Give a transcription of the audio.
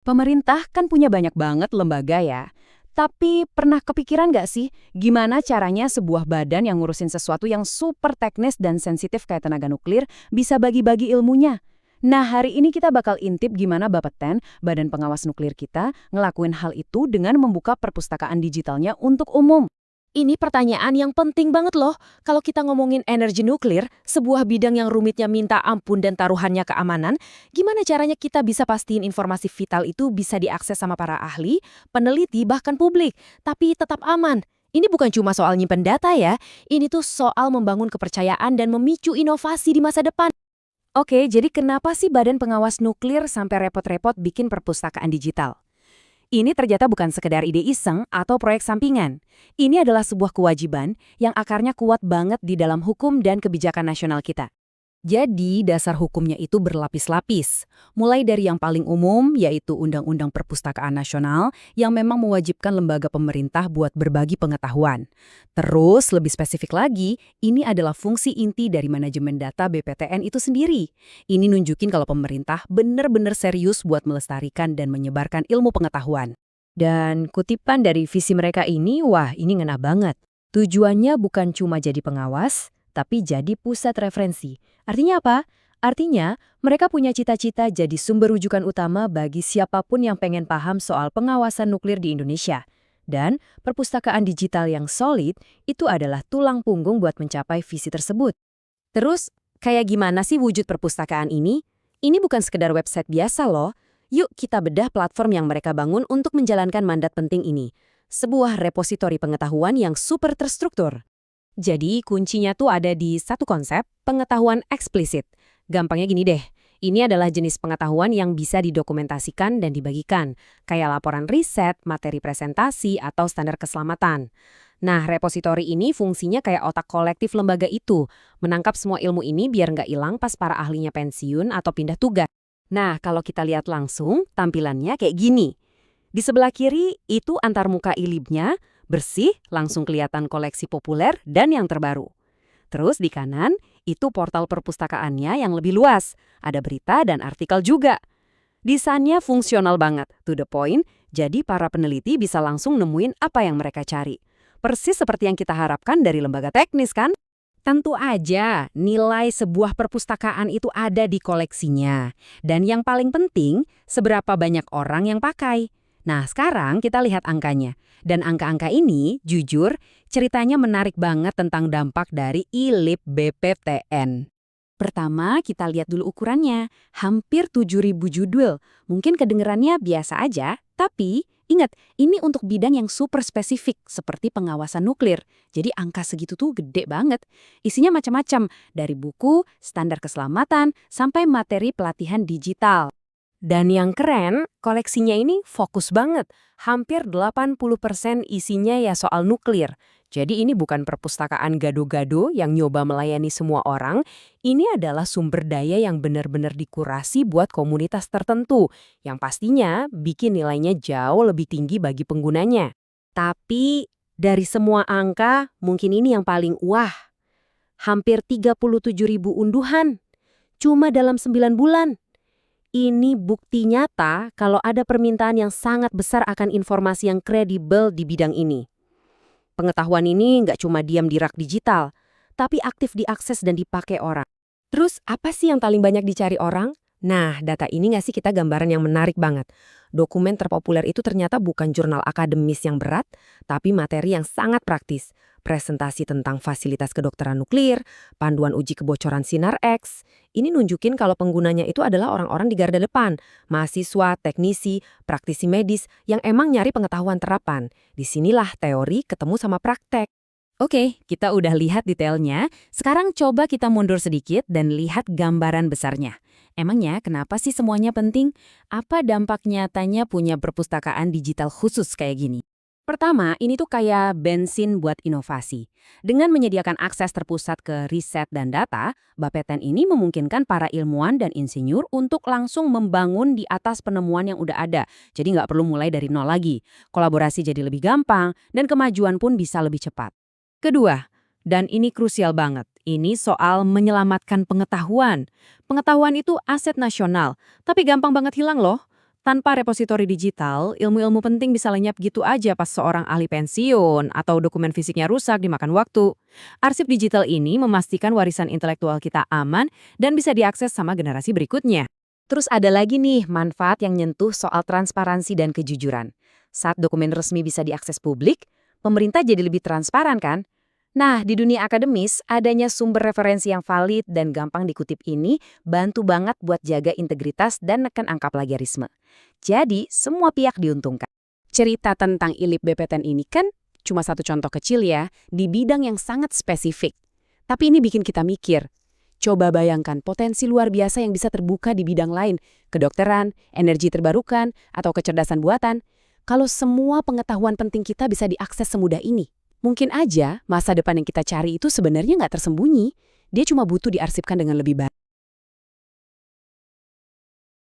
Pemerintah kan punya banyak banget lembaga ya. Tapi pernah kepikiran nggak sih gimana caranya sebuah badan yang ngurusin sesuatu yang super teknis dan sensitif kayak tenaga nuklir bisa bagi-bagi ilmunya? Nah, hari ini kita bakal intip gimana Bapeten, Badan Pengawas Nuklir kita, ngelakuin hal itu dengan membuka perpustakaan digitalnya untuk umum. Ini pertanyaan yang penting banget loh. Kalau kita ngomongin energi nuklir, sebuah bidang yang rumitnya minta ampun dan taruhannya keamanan, gimana caranya kita bisa pastiin informasi vital itu bisa diakses sama para ahli, peneliti, bahkan publik, tapi tetap aman? Ini bukan cuma soal nyimpen data ya, ini tuh soal membangun kepercayaan dan memicu inovasi di masa depan. Oke, jadi kenapa sih Badan Pengawas Nuklir sampai repot-repot bikin perpustakaan digital? Ini ternyata bukan sekedar ide iseng atau proyek sampingan. Ini adalah sebuah kewajiban yang akarnya kuat banget di dalam hukum dan kebijakan nasional kita. Jadi, dasar hukumnya itu berlapis-lapis. Mulai dari yang paling umum, yaitu Undang-Undang Perpustakaan Nasional, yang memang mewajibkan lembaga pemerintah buat berbagi pengetahuan. Terus, lebih spesifik lagi, ini adalah fungsi inti dari manajemen data BPTN itu sendiri. Ini nunjukin kalau pemerintah benar-benar serius buat melestarikan dan menyebarkan ilmu pengetahuan. Dan kutipan dari visi mereka ini, wah ini ngena banget. Tujuannya bukan cuma jadi pengawas, tapi jadi pusat referensi. Artinya apa? Artinya, mereka punya cita-cita jadi sumber rujukan utama bagi siapapun yang pengen paham soal pengawasan nuklir di Indonesia. Dan perpustakaan digital yang solid itu adalah tulang punggung buat mencapai visi tersebut. Terus, kayak gimana sih wujud perpustakaan ini? Ini bukan sekedar website biasa loh. Yuk kita bedah platform yang mereka bangun untuk menjalankan mandat penting ini. Sebuah repositori pengetahuan yang super terstruktur. Jadi kuncinya tuh ada di satu konsep, pengetahuan eksplisit. Gampangnya gini deh, ini adalah jenis pengetahuan yang bisa didokumentasikan dan dibagikan, kayak laporan riset, materi presentasi, atau standar keselamatan. Nah, repositori ini fungsinya kayak otak kolektif lembaga itu, menangkap semua ilmu ini biar nggak hilang pas para ahlinya pensiun atau pindah tugas. Nah, kalau kita lihat langsung, tampilannya kayak gini. Di sebelah kiri itu antarmuka ilibnya, bersih, langsung kelihatan koleksi populer dan yang terbaru. Terus di kanan, itu portal perpustakaannya yang lebih luas. Ada berita dan artikel juga. Desainnya fungsional banget, to the point, jadi para peneliti bisa langsung nemuin apa yang mereka cari. Persis seperti yang kita harapkan dari lembaga teknis kan? Tentu aja, nilai sebuah perpustakaan itu ada di koleksinya. Dan yang paling penting, seberapa banyak orang yang pakai. Nah, sekarang kita lihat angkanya. Dan angka-angka ini, jujur, ceritanya menarik banget tentang dampak dari ILIP BPTN. Pertama, kita lihat dulu ukurannya. Hampir 7.000 judul. Mungkin kedengerannya biasa aja, tapi ingat, ini untuk bidang yang super spesifik, seperti pengawasan nuklir. Jadi angka segitu tuh gede banget. Isinya macam-macam, dari buku, standar keselamatan, sampai materi pelatihan digital. Dan yang keren, koleksinya ini fokus banget. Hampir 80% isinya ya soal nuklir. Jadi ini bukan perpustakaan gado-gado yang nyoba melayani semua orang. Ini adalah sumber daya yang benar-benar dikurasi buat komunitas tertentu. Yang pastinya bikin nilainya jauh lebih tinggi bagi penggunanya. Tapi dari semua angka, mungkin ini yang paling wah. Hampir 37.000 unduhan. Cuma dalam 9 bulan. Ini bukti nyata kalau ada permintaan yang sangat besar akan informasi yang kredibel di bidang ini. Pengetahuan ini nggak cuma diam di rak digital, tapi aktif diakses dan dipakai orang. Terus apa sih yang paling banyak dicari orang? Nah, data ini nggak sih kita gambaran yang menarik banget. Dokumen terpopuler itu ternyata bukan jurnal akademis yang berat, tapi materi yang sangat praktis. Presentasi tentang fasilitas kedokteran nuklir, panduan uji kebocoran sinar X. Ini nunjukin kalau penggunanya itu adalah orang-orang di garda depan, mahasiswa, teknisi, praktisi medis yang emang nyari pengetahuan terapan. Disinilah teori ketemu sama praktek. Oke, kita udah lihat detailnya. Sekarang coba kita mundur sedikit dan lihat gambaran besarnya. Emangnya kenapa sih semuanya penting? Apa dampak nyatanya punya perpustakaan digital khusus kayak gini? Pertama, ini tuh kayak bensin buat inovasi. Dengan menyediakan akses terpusat ke riset dan data, Bapeten ini memungkinkan para ilmuwan dan insinyur untuk langsung membangun di atas penemuan yang udah ada. Jadi nggak perlu mulai dari nol lagi. Kolaborasi jadi lebih gampang, dan kemajuan pun bisa lebih cepat. Kedua, dan ini krusial banget, ini soal menyelamatkan pengetahuan. Pengetahuan itu aset nasional, tapi gampang banget hilang loh. Tanpa repositori digital, ilmu-ilmu penting bisa lenyap gitu aja pas seorang ahli pensiun atau dokumen fisiknya rusak dimakan waktu. Arsip digital ini memastikan warisan intelektual kita aman dan bisa diakses sama generasi berikutnya. Terus ada lagi nih manfaat yang nyentuh soal transparansi dan kejujuran. Saat dokumen resmi bisa diakses publik, pemerintah jadi lebih transparan kan? Nah, di dunia akademis, adanya sumber referensi yang valid dan gampang dikutip ini bantu banget buat jaga integritas dan neken angka plagiarisme. Jadi, semua pihak diuntungkan. Cerita tentang ILIP BPTN ini kan cuma satu contoh kecil ya, di bidang yang sangat spesifik. Tapi ini bikin kita mikir. Coba bayangkan potensi luar biasa yang bisa terbuka di bidang lain, kedokteran, energi terbarukan, atau kecerdasan buatan. Kalau semua pengetahuan penting kita bisa diakses semudah ini. Mungkin aja masa depan yang kita cari itu sebenarnya nggak tersembunyi. Dia cuma butuh diarsipkan dengan lebih baik.